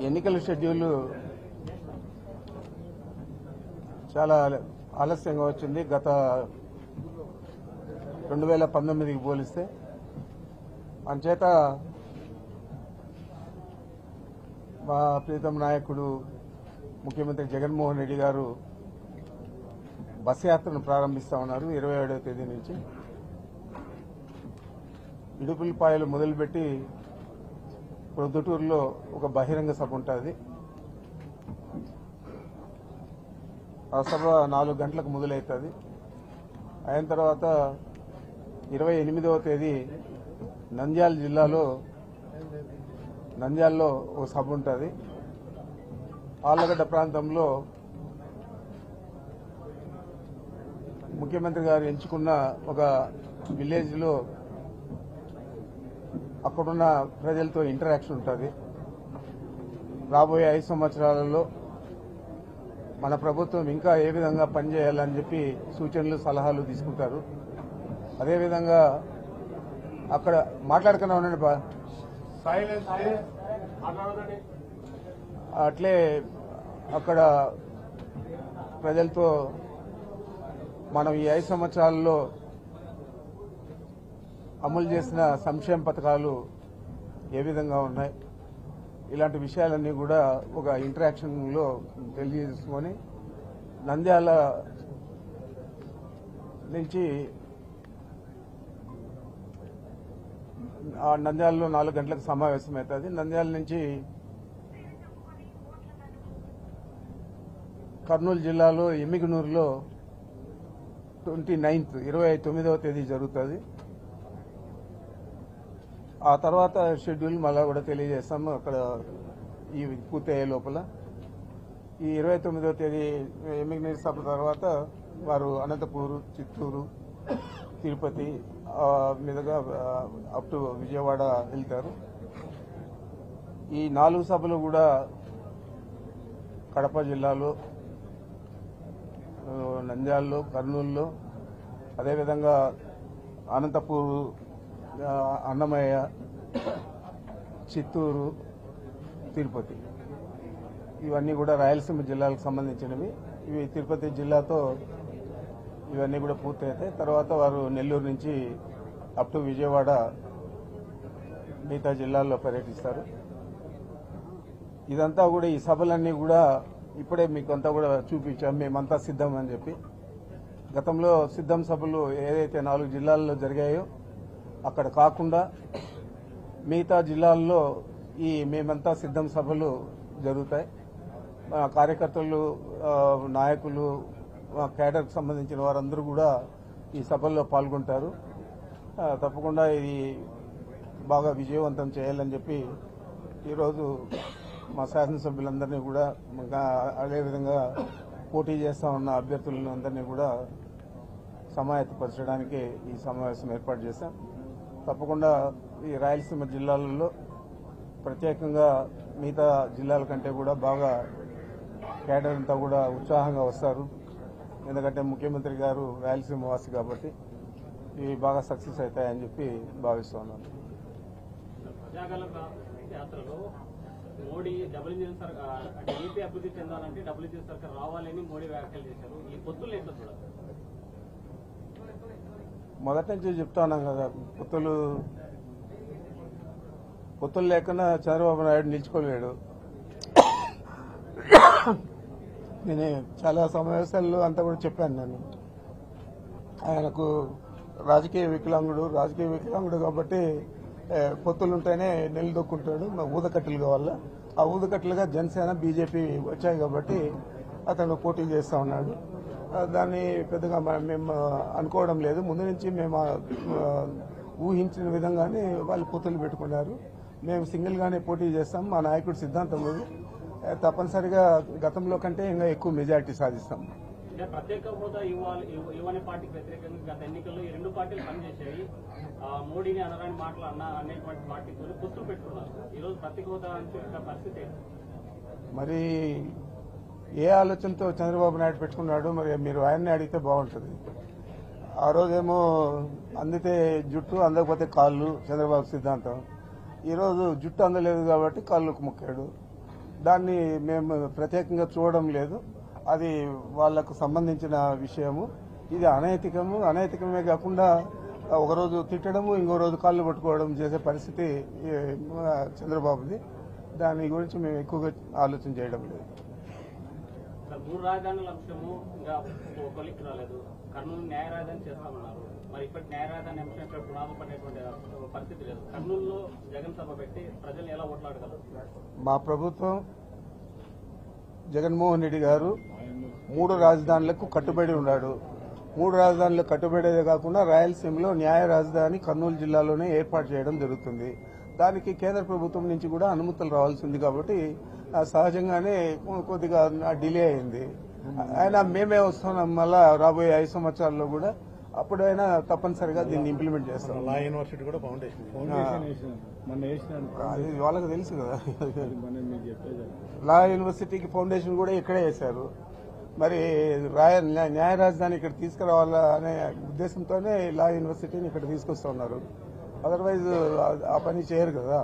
ఎన్నికల షెడ్యూల్ చాలా ఆలస్యంగా వచ్చింది. గత 2019కి పోలిస్తే అంచేత మా ప్రీతం నాయకుడు ముఖ్యమంత్రి జగన్మోహన్ రెడ్డి గారు బస్ యాత్రను ప్రారంభిస్తా ఉన్నారు 27వ తేదీ నుంచి. ఇడుపులపాయలు మొదలుపెట్టి ప్రొద్దుటూరులో ఒక బహిరంగ సభ ఉంటుంది. ఆ సభ 4 గంటలకు మొదలవుతుంది. అయిన తర్వాత 28వ తేదీ నంద్యాలలో ఒక సభ ఉంటుంది. ఆళ్లగడ్డ ప్రాంతంలో ముఖ్యమంత్రి గారు ఎంచుకున్న ఒక విలేజ్లో అక్కడున్న ప్రజలతో ఇంటరాక్షన్ ఉంటుంది. రాబోయే 5 సంవత్సరాలలో మన ప్రభుత్వం ఇంకా ఏ విధంగా పనిచేయాలని చెప్పి సూచనలు సలహాలు తీసుకుంటారు. అదేవిధంగా అక్కడ మాట్లాడుకున్నా ఉండండి అట్లే అక్కడ ప్రజలతో మనం ఈ 5 సంవత్సరాల్లో అమలు చేసిన సంక్షేమ పథకాలు ఏ విధంగా ఉన్నాయి, ఇలాంటి విషయాలన్నీ కూడా ఒక ఇంటరాక్షన్లో తెలియజేసుకొని నంద్యాల నుంచి నంద్యాలలో 4 గంటలకు సమావేశం అవుతుంది. నంద్యాల నుంచి కర్నూలు జిల్లాలో ఎమ్మిగనూరులో 29వ తేదీ జరుగుతుంది. ఆ తర్వాత షెడ్యూల్ మళ్ళా కూడా తెలియజేస్తాము. అక్కడ ఈ పూర్తయ్యే లోపల ఈ 29వ తేదీ ఎమ్మిగనూరు సభ తర్వాత వారు అనంతపూరు, చిత్తూరు, తిరుపతి మీదుగా అప్ టు విజయవాడ వెళ్తారు. ఈ 4 సభలు కూడా కడప జిల్లాలో, నంద్యాలలో, కర్నూలులో, అదేవిధంగా అనంతపూరు, అన్నమయ్య, చిత్తూరు, తిరుపతి ఇవన్నీ కూడా రాయలసీమ జిల్లాలకు సంబంధించినవి. ఇవి తిరుపతి జిల్లాతో ఇవన్నీ కూడా పూర్తయితాయి. తర్వాత వారు నెల్లూరు నుంచి అప్ టు విజయవాడ మిగతా జిల్లాల్లో పర్యటిస్తారు. ఇదంతా కూడా ఈ సభలన్నీ కూడా ఇప్పుడే మీకు అంతా కూడా చూపించాం, మేమంతా సిద్ధం అని చెప్పి. గతంలో సిద్ధం సభలు ఏదైతే 4 జిల్లాల్లో జరిగాయో అక్కడ కాకుండా మిగతా జిల్లాల్లో ఈ మేమంతా సిద్ధం సభలు జరుగుతాయి. కార్యకర్తలు, నాయకులు, కేడర్కి సంబంధించిన వారందరూ కూడా ఈ సభల్లో పాల్గొంటారు. తప్పకుండా ఇది బాగా విజయవంతం చేయాలని చెప్పి ఈరోజు మా శాసనసభ్యులందరినీ కూడా అదేవిధంగా పోటీ చేస్తా ఉన్న అభ్యర్థులందరినీ కూడా సమాయత్తపరచడానికి ఈ సమావేశం ఏర్పాటు చేశాం. తప్పకుండా ఈ రాయలసీమ జిల్లాలలో ప్రత్యేకంగా మిగతా జిల్లాల కంటే కూడా బాగా కేడర్ అంతా కూడా ఉత్సాహంగా వస్తారు. ఎందుకంటే ముఖ్యమంత్రి గారు రాయలసీమ వాసి కాబట్టి ఇవి బాగా సక్సెస్ అవుతాయని చెప్పి భావిస్తున్నాను. మోడీ డబుల్ ఇంజిన్ సర్కార్ అంటే ఏపీ అభివృద్ధి చెందాలంటే డబుల్ ఇంజిన్ సర్కార్ రావాలని మోడీ వ్యాఖ్యలు చేశారు. ఈ పొత్తులు ఏంటో చూడాలి. మొదటి నుంచి చెప్తా ఉన్నాం కదా, పొత్తులు లేకుండా చంద్రబాబు నాయుడు నిలుచుకోలేడు. నేను చాలా సమావేశాల్లో అంతా కూడా చెప్పాను. నేను ఆయనకు రాజకీయ వికలాంగుడు కాబట్టి పొత్తులుంటేనే నిలదొక్కుంటాడు. ఊదకట్టెలు కావాలా, ఆ ఊదకట్టెలుగా జనసేన, బీజేపీ వచ్చాయి కాబట్టి అతను పోటీ చేస్తా ఉన్నాడు. దాన్ని పెద్దగా మేము అనుకోవడం లేదు. ముందు నుంచి మేము ఊహించిన విధంగానే వాళ్ళు పొత్తులు పెట్టుకున్నారు. మేము సింగిల్గానే పోటీ చేస్తాం. మా నాయకుడి సిద్ధాంతం అది. తప్పనిసరిగా గతంలో కంటే ఇంకా ఎక్కువ మెజారిటీ సాధిస్తాం. ప్రత్యేక హోదా ఇవ్వని పార్టీకి వ్యతిరేకంగా గత ఎన్నికల్లో ఈ 2 పార్టీలు పనిచేశాయి. మోడీని అనరాని మాటలు అనేటువంటి పార్టీతో పొత్తులు పెట్టుకున్నారు. ఈరోజు ప్రత్యేక హోదా అంటే పరిస్థితి మరి ఏ ఆలోచనతో చంద్రబాబు నాయుడు పెట్టుకున్నాడు, మరి మీరు ఆయన్ని అడిగితే బాగుంటుంది. ఆ రోజేమో అందితే జుట్టు, అందకపోతే కాళ్ళు చంద్రబాబు సిద్ధాంతం. ఈరోజు జుట్టు అందలేదు కాబట్టి కాళ్ళకు మొక్కాడు. దాన్ని మేము ప్రత్యేకంగా చూడడం లేదు. అది వాళ్లకు సంబంధించిన విషయము. ఇది అనైతికమే కాకుండా ఒకరోజు తిట్టడము, ఇంకో రోజు కాళ్ళు పట్టుకోవడం చేసే పరిస్థితి చంద్రబాబుది. దాని గురించి మేము ఎక్కువగా ఆలోచన చేయడం లేదు. మూడు రాజధానుల అంశము ఇంకా కొలిక్కి రాలేదు. కర్నూలు న్యాయ రాజధాని చేస్తామన్నారు. మరి ఇప్పటి న్యాయ రాజధాని అంశం ఇక్కడ పునాదులు పడేటువంటి పరిస్థితి లేదు. కర్నూలులో జగన్ సభ పెట్టి ప్రజలు ఎలా ఓట్లాడగలరు? మా ప్రభుత్వం జగన్మోహన్ రెడ్డి గారు 3 రాజధానులకు కట్టుబడి ఉన్నాడు. 3 రాజధానులకు కట్టుబడేదే కాకుండా రాయలసీమలో న్యాయ రాజధాని కర్నూలు జిల్లాలోనే ఏర్పాటు చేయడం జరుగుతుంది. దానికి కేంద్ర ప్రభుత్వం నుంచి కూడా అనుమతులు రావాల్సింది కాబట్టి సహజంగానే కొద్దిగా డిలే అయింది. అయినా మేమే వస్తున్నాం. మళ్ళా రాబోయే 5 సంవత్సరాల్లో కూడా అప్పుడైనా తప్పనిసరిగా దీన్ని ఇంప్లిమెంట్ చేస్తాం. లా యూనివర్సిటీ కూడా ఫౌండేషన్ అది వాళ్ళకి తెలుసు కదా. లా యూనివర్సిటీకి ఫౌండేషన్ కూడా ఇక్కడే వేశారు. మరి న్యాయ రాజధాని ఇక్కడ తీసుకురావాలా అనే ఉద్దేశంతోనే లా యూనివర్సిటీని ఇక్కడ తీసుకొస్తున్నారు. అదర్వైజ్ ఆ పని చేయరు కదా.